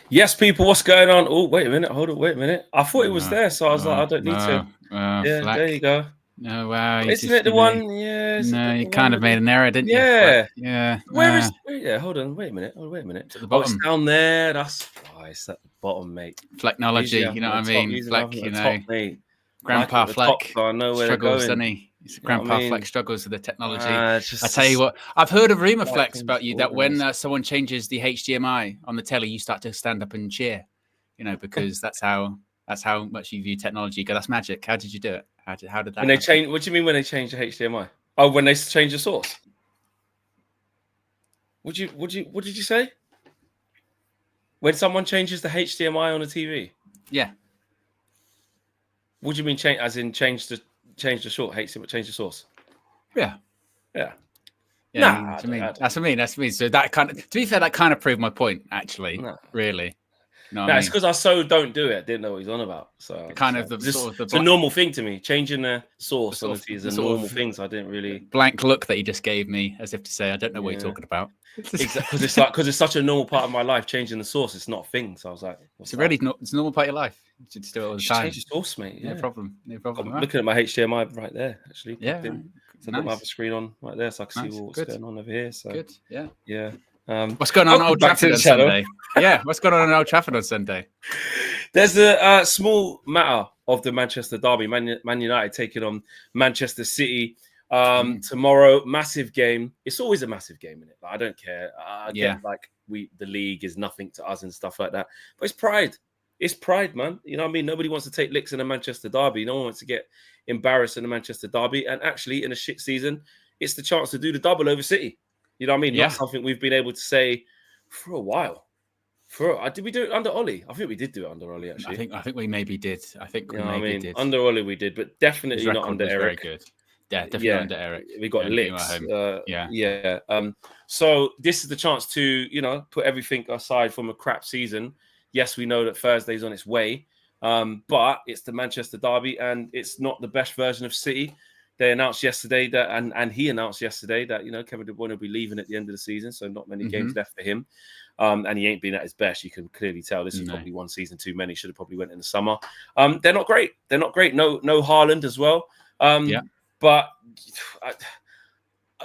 Yes, people, what's going on? Oh, wait a minute. Hold on. Wait a minute. I thought it was there, so I was like, I don't need to. Yeah, there you Flack. go. Oh, wow. You Isn't just, it the one? Yeah. Is it no, the you one kind of with the... made an error, didn't you? Flack? Yeah. Yeah. Yeah, hold on. Wait a minute. Oh, wait a minute. It's at the Oh, it's bottom. down there. That's why it's at the bottom, mate. Flecknology, you know what I mean? Usually I Fleck, think you at the know. top, mate. I like it Grandpa at the top, Fleck so I know where they're struggles, going. doesn't he? You know what I Grandpa mean? Fleck struggles with the technology. It's I tell you what, I've heard of rumor like Flex about you that organized. when someone changes the HDMI on the telly, you start to stand up and cheer, because that's how much you view technology. Go, that's magic. How did you do it? How did that When they happen? change, what do you mean when they change the HDMI? Oh, when they change the source. What did you say? When someone changes the HDMI on a TV? Yeah. What do you mean change? As in change the short HDMI, change the source? Yeah. Yeah. Yeah, that's what I mean. That's me. So that kind of, to be fair, that kind of proved my point. Actually, really. No, it's because I don't do it. I didn't know what he's on about. So it's a normal thing to me. Changing the source on the TV is a normal thing. So I didn't really blank look that he just gave me, as if to say, I don't know what you're talking about. Exactly, because it's such a normal part of my life. Changing the source, it's not a thing. So I was like, it's a normal part of your life. You should do it all the time. Change the source, mate. Yeah. No problem. I'm looking at my HDMI right there, actually. Yeah. So I've got my other screen on right there, so I can see what's going on over here. So good. Yeah. Yeah. What's going on Old Trafford on Sunday? Yeah. What's going on Old Trafford on Sunday? There's a small matter of the Manchester derby. Man United taking on Manchester City tomorrow. Massive game. It's always a massive game, isn't it? Like, I don't care. I get the league is nothing to us and stuff like that. But it's pride. It's pride, man. You know what I mean? Nobody wants to take licks in a Manchester derby. No one wants to get embarrassed in a Manchester derby. And actually, in a shit season, it's the chance to do the double over City. You know what I mean? Not something we've been able to say for a while. Did we do it under Ollie? I think we did do it under Ollie, actually. I think we maybe did. I think we maybe did. Under Ollie we did, but definitely not under Eric. Very good. Yeah, definitely under Eric. We got licks. So this is the chance to, put everything aside from a crap season. Yes, we know that Thursday's on its way, but it's the Manchester derby, and it's not the best version of City. They announced yesterday that, and he announced yesterday that, Kevin De Bruyne will be leaving at the end of the season, so not many games left for him. And he ain't been at his best. You can clearly tell this is probably one season too many. Should have probably went in the summer. They're not great. No Haaland as well. But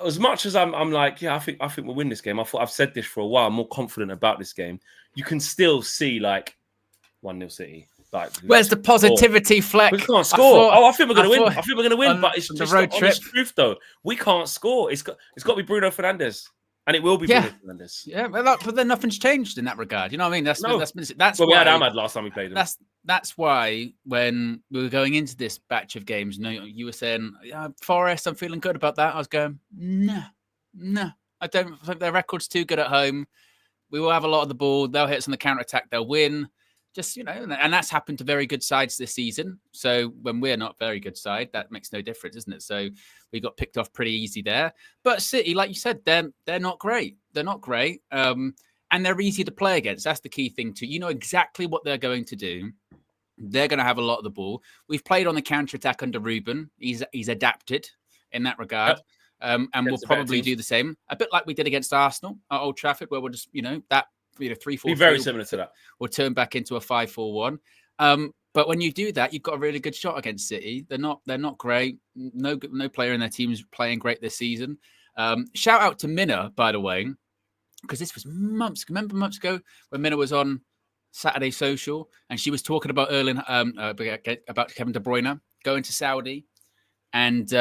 as much as I'm like, I think we'll win this game. I've said this for a while. I'm more confident about this game. You can still see like 1-0 City. Like, where's the positivity, Fleck? We can't score. I think we're going to win. I think we're going to win. But it's just the honest truth, though. We can't score. It's got to be Bruno Fernandes. And it will be Bruno Fernandes. Yeah, but then nothing's changed in that regard. You know what I mean? That's well, we had Ahmad last time we played him. That's why when we were going into this batch of games, you were saying, Forest, I'm feeling good about that. I was going, no. I don't think their record's too good at home. We will have a lot of the ball. They'll hit us on the counter-attack. They'll win. Just, and that's happened to very good sides this season. So when we're not a very good side, that makes no difference, isn't it? So we got picked off pretty easy there. But City, like you said, they're not great. They're not great. And they're easy to play against. That's the key thing too. You know exactly what they're going to do. They're going to have a lot of the ball. We've played on the counter-attack under Ruben. He's adapted in that regard. And we'll probably do the same. A bit like we did against Arsenal at Old Trafford, where we'll just, 3-4-3. Be very similar to that. Or turn back into a 5-4-1. But when you do that, you've got a really good shot against City. They're not great. No player in their team is playing great this season. Shout out to Minna, by the way, because this was months. Remember months ago when Minna was on Saturday Social and she was talking about about Kevin De Bruyne going to Saudi, and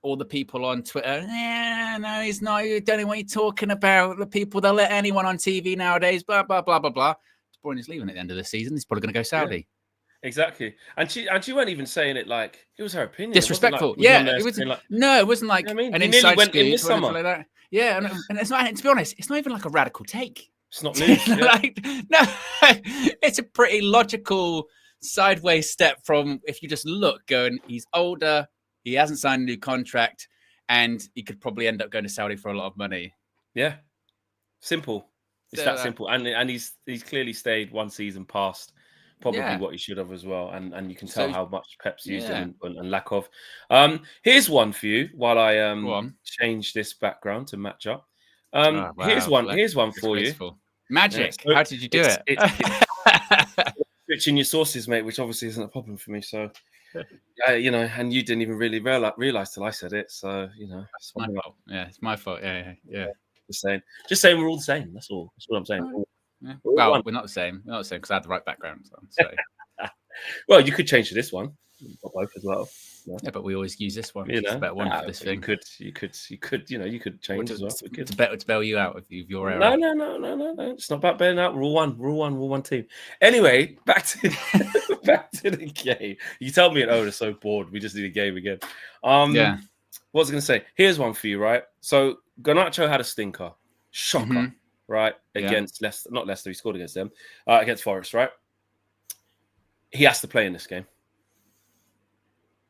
all the people on Twitter, no, he's not. You don't know what you're talking about. The people, they'll let anyone on TV nowadays, blah, blah, blah, blah, blah. De Bruyne is leaving at the end of the season. He's probably going to go Saudi. Yeah, exactly. And she weren't even saying it like, it was her opinion. Disrespectful. It wasn't like an inside scoop or anything like that. Yeah, and it's not, to be honest, it's not even like a radical take. It's not news. It's a pretty logical sideways step from, if you just look, going, he's older, he hasn't signed a new contract, and he could probably end up going to Saudi for a lot of money. Yeah. Simple. It's that simple. And he's clearly stayed one season past probably what he should have as well. And you can tell how much Pep's used him and lack of. Here's one for you while I change this background to match up. Here's one for you. Magic. So How did you do it? Switching your sources, mate, which obviously isn't a problem for me. So, and you didn't even really realize till I said it. So, it's my fault. Yeah, it's my fault. Yeah. Just saying, we're all the same. That's all. That's what I'm saying. Oh, yeah. Well, we're not the same. We're not the same because I had the right background. So. Well, you could change to this one. You've got both as well. Yeah, but we always use this one. It's a better one for this thing. You could change as well. To bail you out of your error. No. It's not about bailing out. Rule one team. Anyway, back to the game. You tell me, they're so bored. We just need a game again. Yeah. What was I going to say? Here's one for you, right? So Garnacho had a stinker, shocker, right? Against Leicester, not Leicester. He scored against them, against Forest, right? He has to play in this game.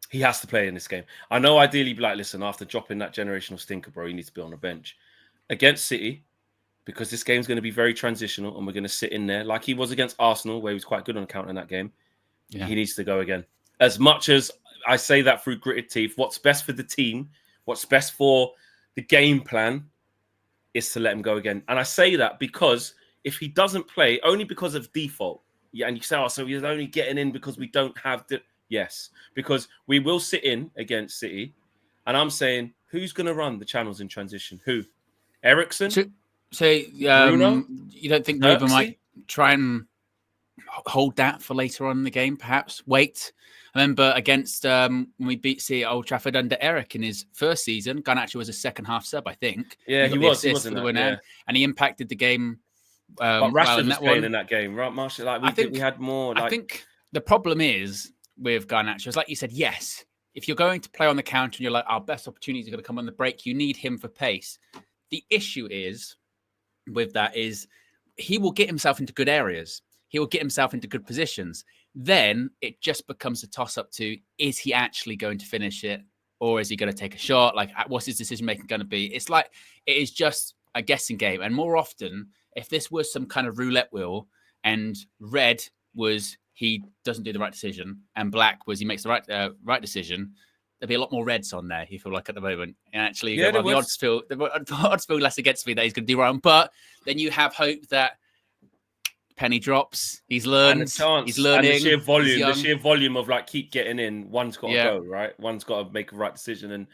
He has to play in this game. I know ideally, be like, listen, after dropping that generational stinker, bro, you need to be on the bench. Against City, because this game's going to be very transitional and we're going to sit in there like he was against Arsenal, where he was quite good on counter in that game. Yeah. He needs to go again. As much as I say that through gritted teeth, what's best for the team, what's best for the game plan is to let him go again. And I say that because if he doesn't play, only because of default, and you say, so he's only getting in because we don't have the... Yes, because we will sit in against City, and I'm saying, who's going to run the channels in transition? Who? Ericsson? So Bruno? You don't think Ruben might try and hold that for later on in the game, perhaps? Wait. I remember against when we beat City at Old Trafford under Eric in his first season, Garnacho was a second-half sub, I think. Yeah, he was. He was for the winner, and he impacted the game. But Rashford was playing in that game, right, Marshall? Like, we had more... I think the problem is... with Garnacho, it's like you said, yes, if you're going to play on the counter and you're like, our best opportunities are going to come on the break, you need him for pace. The issue is with that is he will get himself into good areas. He will get himself into good positions. Then it just becomes a toss-up to, is he actually going to finish it or is he going to take a shot? Like, what's his decision-making going to be? It's like, it is just a guessing game. And more often, if this was some kind of roulette wheel and red was... he doesn't do the right decision, and black was he makes the right decision, there'd be a lot more reds on there, you feel like, at the moment. And actually, the odds feel less against me that he's going to do wrong. But then you have hope that penny drops, he's learned, he's learning. And the sheer volume of like keep getting in, one's got to go, right? One's got to make a right decision. And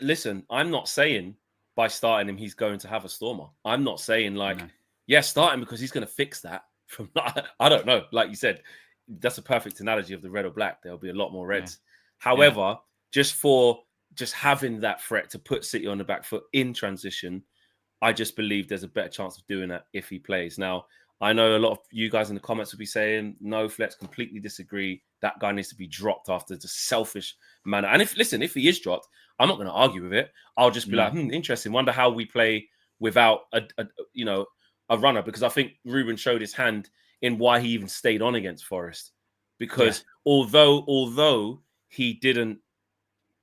listen, I'm not saying by starting him, he's going to have a stormer. I'm not saying start him because he's going to fix that. I don't know. Like you said, that's a perfect analogy of the red or black. There'll be a lot more reds. Yeah. However, just having that threat to put City on the back foot in transition, I just believe there's a better chance of doing that if he plays. Now, I know a lot of you guys in the comments will be saying, no, Flex, completely disagree. That guy needs to be dropped after the selfish manner. And if he is dropped, I'm not going to argue with it. I'll just be like, interesting. Wonder how we play without a runner, because I think Ruben showed his hand in why he even stayed on against Forest. Because although he didn't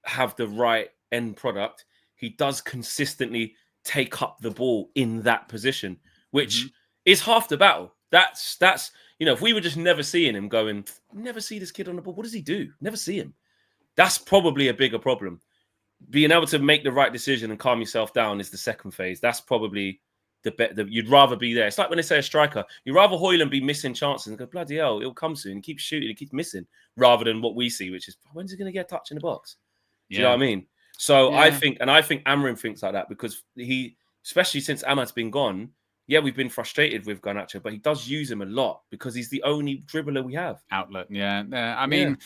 have the right end product, he does consistently take up the ball in that position, which is half the battle. That's if we were just never seeing him going, never see this kid on the ball, what does he do? Never see him. That's probably a bigger problem. Being able to make the right decision and calm yourself down is the second phase. That's probably you'd rather be there. It's like when they say a striker, you'd rather Højlund be missing chances and go, bloody hell, it'll come soon. He keeps shooting, he keeps missing, rather than what we see, which is, when's he going to get a touch in the box? Do you know what I mean? So I think Amrin thinks like that, because he, especially since Ahmad's been gone, we've been frustrated with Garnacho, but he does use him a lot because he's the only dribbler we have. Outlet, I mean...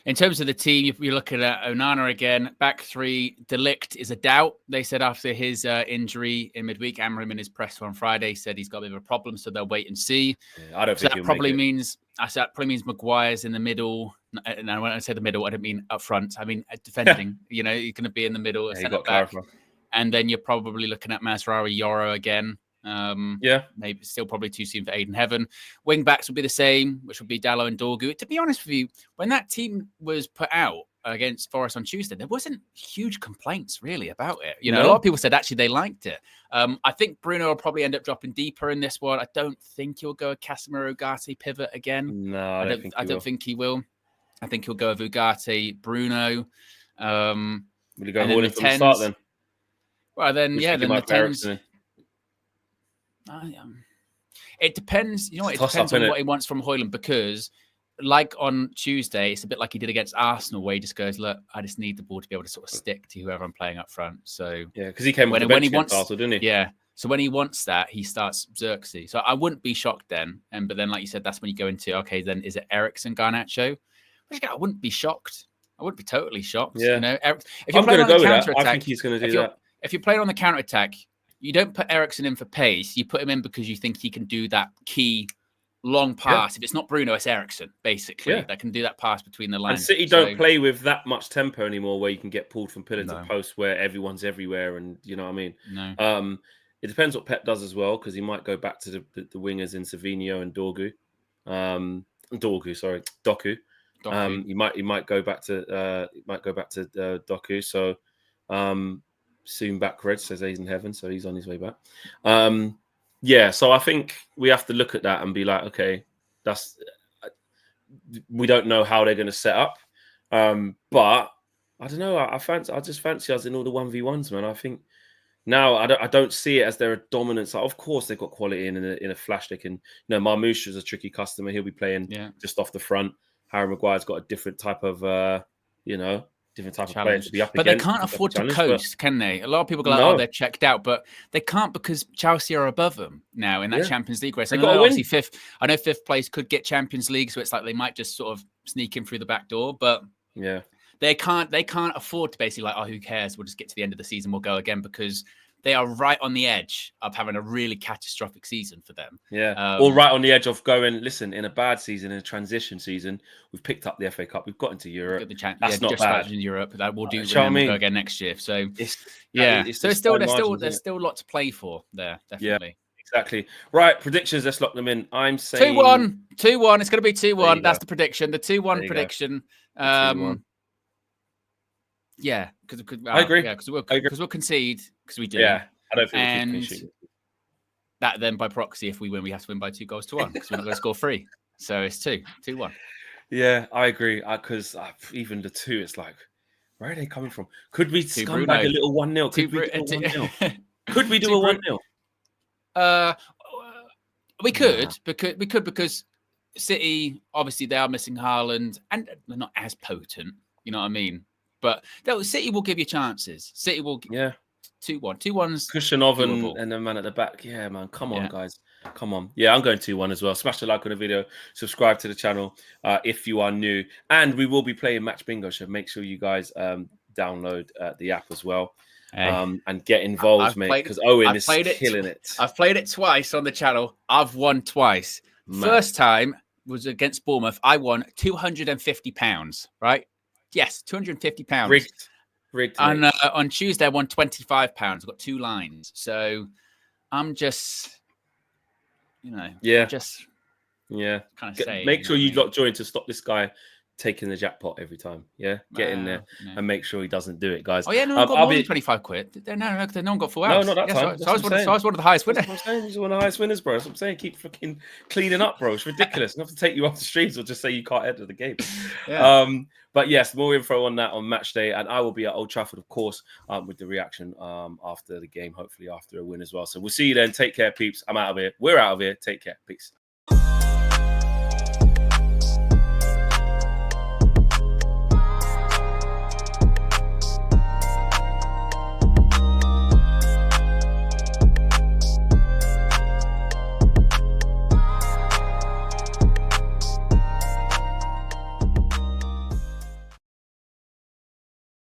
In terms of the team, you're looking at Onana again. Back three, De Ligt is a doubt. They said after his injury in midweek, Amram in his press on Friday said he's got a bit of a problem, so they'll wait and see. Yeah, I don't think that probably means Maguire's in the middle. And when I say the middle, I don't mean up front. I mean defending. You're going to be in the middle, centre back. And then you're probably looking at Masraoui Yoro again. Maybe still probably too soon for Aiden Heaven. Wing backs will be the same, which would be Dallo and Dorgu. To be honest with you, when that team was put out against Forest on Tuesday, there wasn't huge complaints really about it. A lot of people said actually they liked it. I think Bruno will probably end up dropping deeper in this one. I don't think he'll go a Casemiro Ugarte pivot again. No, I don't think he will. I think he'll go with Ugarte, Bruno. Will he go Højlund from the start then? Well, then, then the 10s. It depends. You know what? It Toss depends up, on innit? what he wants from Højlund, because like on Tuesday, it's a bit like he did against Arsenal, where he just goes, look, I just need the ball to be able to sort of stick to whoever I'm playing up front. So Yeah, because he came off the bench against Arsenal, didn't he? Yeah. So when he wants that, he starts Xerxes. So I wouldn't be shocked then. But then, like you said, that's when you go into, okay, then is it Eriksen, Garnacho? I wouldn't be shocked. I wouldn't be totally shocked. Yeah. You know, if you're I'm going playing to on go the with counter that. I attack, think he's going to do that. if you're playing on the counter attack, you don't put Eriksen in for pace. You put him in because you think he can do that key long pass. If it's not Bruno, it's Eriksen, basically, that can do that pass between the lines. And City don't play with that much tempo anymore, where you can get pulled from pillar to post, where everyone's everywhere, and you know what I mean. No. It depends what Pep does as well, because he might go back to the wingers in Savinho and Doku. Doku. He might go back to Doku. So soon back, Red says he's in heaven, so he's on his way back. So I think we have to look at that and be like, okay, we don't know how they're going to set up, but I don't know. I just fancy us in all the 1v1s, man. I think now I don't see it as they're a dominance. Like, of course, they've got quality in a flash. They can, Marmoush is a tricky customer. He'll be playing just off the front. Harry Maguire's got a different type of, different type of player to be up against. But they can't afford to coast, can they? A lot of people go, oh, they're checked out, but they can't, because Chelsea are above them now in that Champions League race. I know obviously fifth place could get Champions League, so it's like they might just sort of sneak in through the back door, but they can't afford to basically like, oh, who cares? We'll just get to the end of the season, we'll go again, because they are right on the edge of having a really catastrophic season for them. Or right on the edge of going, listen, in a bad season, in a transition season, we've picked up the FA Cup, we've got into Europe. That's not bad. In Europe, that we'll do. We'll go again next year. So so there's still a lot to play for there. Definitely. Yeah, exactly. Right, predictions. Let's lock them in. I'm saying 2-1. 2-1. It's going to be 2-1. That's the prediction. The 2-1 prediction. 2-1. Yeah, because I agree. Yeah, because we'll concede, because we do. Yeah, I don't think we and that then by proxy, if we win, we have to win by 2-1 because we're not going to score 3. So it's 2-1. Yeah, I agree. Because even the 2, it's like, where are they coming from? Could we scumbag a little 1-0? Could we do a 1-0? We could because City, obviously they are missing Haaland and they're not as potent. You know what I mean? But City will give you chances. City will 2-1. 2-1's Kushanov and the man at the back. Yeah, man. Come on, guys. Come on. Yeah, I'm going 2-1 as well. Smash the like on the video. Subscribe to the channel if you are new. And we will be playing Match Bingo, so make sure you guys download the app as well. And get involved, mate, because Owen is killing it. I've played it twice on the channel. I've won twice. First time was against Bournemouth. I won £250, right? Yes, £250. Rigged. And on Tuesday, I won £25. I've got 2 lines. So I'm just, kind of saying. Make sure you join to stop this guy taking the jackpot every time. Yeah, get in there and make sure he doesn't do it, guys. Oh yeah, no one got more than 25 quid. No one got full house. No, not that time. So I was one of the highest winners. That's what I'm saying. He's one of the highest winners, bro. That's what I'm saying. Keep fucking cleaning up, bro. It's ridiculous. Enough to take you off the streets or just say you can't enter the game. But yes, more info on that on match day, and I will be at Old Trafford, of course, with the reaction after the game. Hopefully after a win as well. So we'll see you then. Take care, peeps. I'm out of here. We're out of here. Take care. Peace.